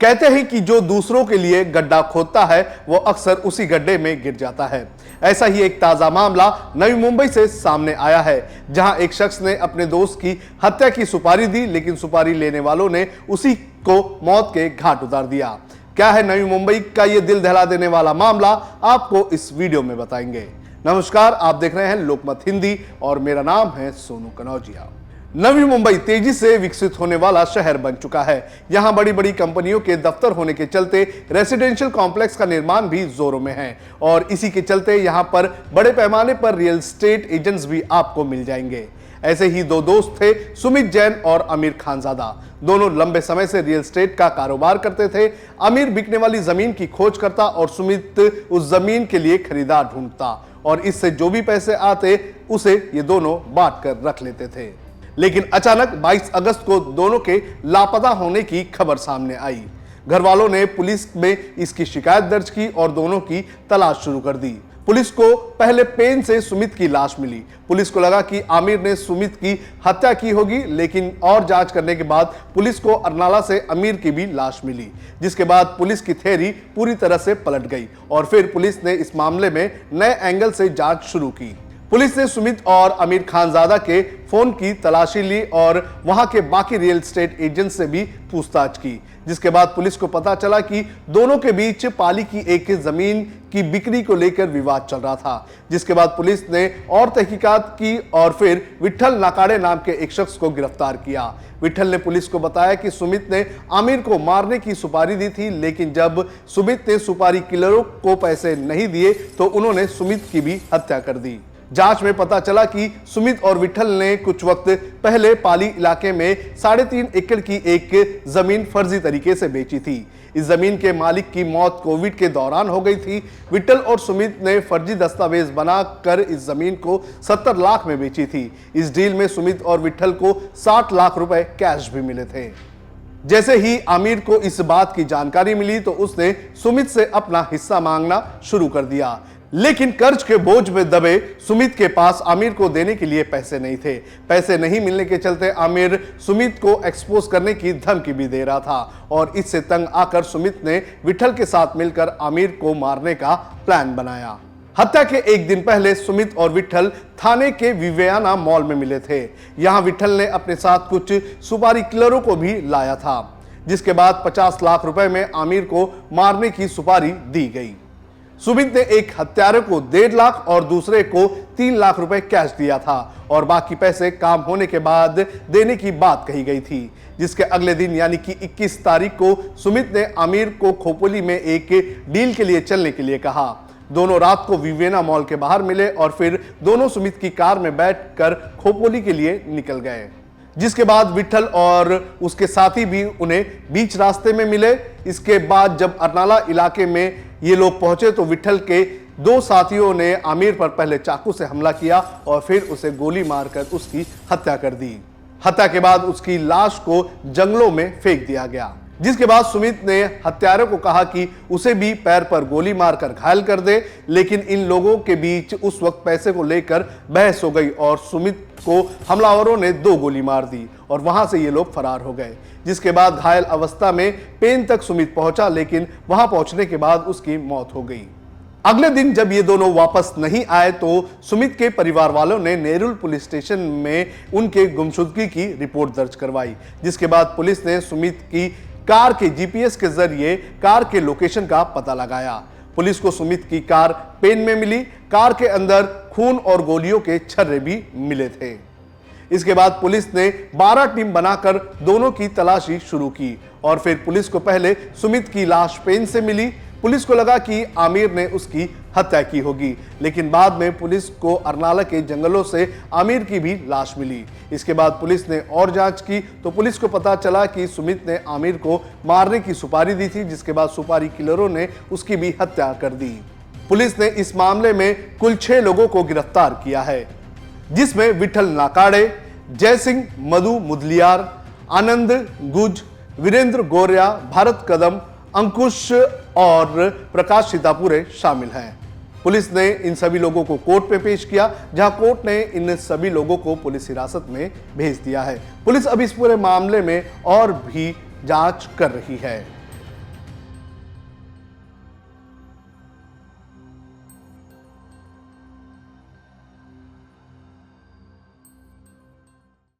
कहते हैं कि जो दूसरों के लिए गड्ढा खोदता है वो अक्सर उसी गड्ढे में गिर जाता है। ऐसा ही एक ताजा मामला नवी मुंबई से सामने आया है, जहां एक शख्स ने अपने दोस्त की हत्या की सुपारी दी, लेकिन सुपारी लेने वालों ने उसी को मौत के घाट उतार दिया। क्या है नवी मुंबई का ये दिल दहला देने वाला मामला, आपको इस वीडियो में बताएंगे। नमस्कार, आप देख रहे हैं लोकमत हिंदी और मेरा नाम है सोनू कनौजिया। नवी मुंबई तेजी से विकसित होने वाला शहर बन चुका है। यहां बड़ी बड़ी कंपनियों के दफ्तर होने के चलते रेसिडेंशियल कॉम्प्लेक्स का निर्माण भी जोरों में है और इसी के चलते यहां पर बड़े पैमाने पर रियल एस्टेट एजेंट्स भी आपको मिल जाएंगे। ऐसे ही दो दोस्त थे, सुमित जैन और आमिर खानजादा। दोनों लंबे समय से रियल एस्टेट का कारोबार करते थे। आमिर बिकने वाली जमीन की खोज करता और सुमित उस जमीन के लिए खरीदार ढूंढता और इससे जो भी पैसे आते उसे ये दोनों बांट कर रख लेते थे। लेकिन अचानक 22 अगस्त को दोनों के लापता होने की खबर सामने आई। घर वालों ने पुलिस में इसकी शिकायत दर्ज की और दोनों की तलाश शुरू कर दी। पुलिस को पहले पेन से सुमित की लाश मिली। पुलिस को लगा कि आमिर ने सुमित की हत्या की होगी, लेकिन और जांच करने के बाद पुलिस को अरनाला से आमिर की भी लाश मिली, जिसके बाद पुलिस की थ्योरी पूरी तरह से पलट गई और फिर पुलिस ने इस मामले में नए एंगल से जांच शुरू की। पुलिस ने सुमित और आमिर खानजादा के फोन की तलाशी ली और वहां के बाकी रियल एस्टेट एजेंट से भी पूछताछ की, जिसके बाद पुलिस को पता चला कि दोनों के बीच पाली की एक जमीन की बिक्री को लेकर विवाद चल रहा था। जिसके बाद पुलिस ने और तहकीकात की और फिर विट्ठल नाकाड़े नाम के एक शख्स को गिरफ्तार किया। विट्ठल ने पुलिस को बताया कि सुमित ने आमिर को मारने की सुपारी दी थी, लेकिन जब सुमित ने सुपारी किलरों को पैसे नहीं दिए तो उन्होंने सुमित की भी हत्या कर दी। जांच में पता चला कि सुमित और विट्ठल ने कुछ वक्त पहले पाली इलाके में 3.5 एकड़ की एक जमीन फर्जी तरीके से बेची थी। इस जमीन के मालिक की मौत कोविड के दौरान हो गई थी। विट्ठल और सुमित ने फर्जी दस्तावेज बनाकर इस जमीन को 70 लाख में बेची थी। इस डील में सुमित और विट्ठल को 60 लाख रुपए कैश भी मिले थे। जैसे ही आमिर को इस बात की जानकारी मिली तो उसने सुमित से अपना हिस्सा मांगना शुरू कर दिया, लेकिन कर्ज के बोझ में दबे सुमित के पास आमिर को देने के लिए पैसे नहीं थे। पैसे नहीं मिलने के चलते आमिर सुमित को एक्सपोज करने की धमकी भी दे रहा था और इससे तंग आकर सुमित ने विट्ठल के साथ मिलकर आमिर को मारने का प्लान बनाया। हत्या के एक दिन पहले सुमित और विट्ठल थाने के विवेयाना मॉल में मिले थे। यहां विट्ठल ने अपने साथ कुछ सुपारी किलरों को भी लाया था, जिसके बाद 50 लाख रुपए में आमिर को मारने की सुपारी दी गई। सुमित ने एक हत्यारे को 1.5 लाख और दूसरे को 3 लाख रुपए कैश दिया था और बाकी पैसे काम होने के बाद देने की बात कही गई थी। जिसके अगले दिन यानी कि 21 तारीख को सुमित ने आमिर को खोपोली में एक डील के लिए चलने के लिए कहा। दोनों रात को विवेना मॉल के बाहर मिले और फिर दोनों सुमित की कार में बैठकर खोपोली के लिए निकल गए। जिसके बाद विट्ठल और उसके साथी भी उन्हें बीच रास्ते में मिले। इसके बाद जब अरनाला इलाके में ये लोग पहुंचे तो विट्ठल के दो साथियों ने आमिर पर पहले चाकू से हमला किया और फिर उसे गोली मारकर उसकी हत्या कर दी। हत्या के बाद उसकी लाश को जंगलों में फेंक दिया गया। जिसके बाद सुमित ने हत्यारे को कहा कि उसे भी पैर पर गोली मारकर घायल कर दे, लेकिन इन लोगों के बीच उस वक्त पैसे को लेकर बहस हो गई और सुमित को हमलावरों ने 2 गोली मार दी और वहां से ये लोग फरार हो गए। जिसके बाद घायल अवस्था में पेन तक सुमित पहुंचा, लेकिन वहां पहुंचने के बाद उसकी मौत हो गई। अगले दिन जब ये दोनों वापस नहीं आए तो सुमित के परिवार वालों ने नेरुल पुलिस स्टेशन में उनके गुमशुदगी की रिपोर्ट दर्ज करवाई। जिसके बाद पुलिस ने सुमित की कार के जीपीएस के जरिए कार के लोकेशन का पता लगाया। पुलिस को सुमित की कार पेन में मिली। कार के अंदर खून और गोलियों के छर्रे भी मिले थे। इसके बाद पुलिस ने 12 टीम बनाकर दोनों की तलाशी शुरू की और फिर पुलिस को पहले सुमित की लाश पेन से मिली। पुलिस को लगा कि आमिर ने उसकी हत्या की होगी, लेकिन बाद में पुलिस को अरनाला के जंगलों से आमिर की भी लाश मिली। इसके बाद पुलिस ने और जांच की तो पुलिस को पता चला कि सुमित ने आमिर को मारने की सुपारी दी थी, जिसके बाद सुपारी किलरों ने उसकी भी हत्या कर दी। पुलिस ने इस मामले में कुल 6 लोगों को गिरफ्तार किया है, जिसमें विट्ठल नाकाड़े, जय सिंह मधु मुदलियार, आनंद गुज, वीरेंद्र गौर्या, भारत कदम, अंकुश और प्रकाश सीतापुरे शामिल हैं। पुलिस ने इन सभी लोगों को कोर्ट में पेश किया, जहां कोर्ट ने इन सभी लोगों को पुलिस हिरासत में भेज दिया है। पुलिस अब इस पूरे मामले में और भी जांच कर रही है।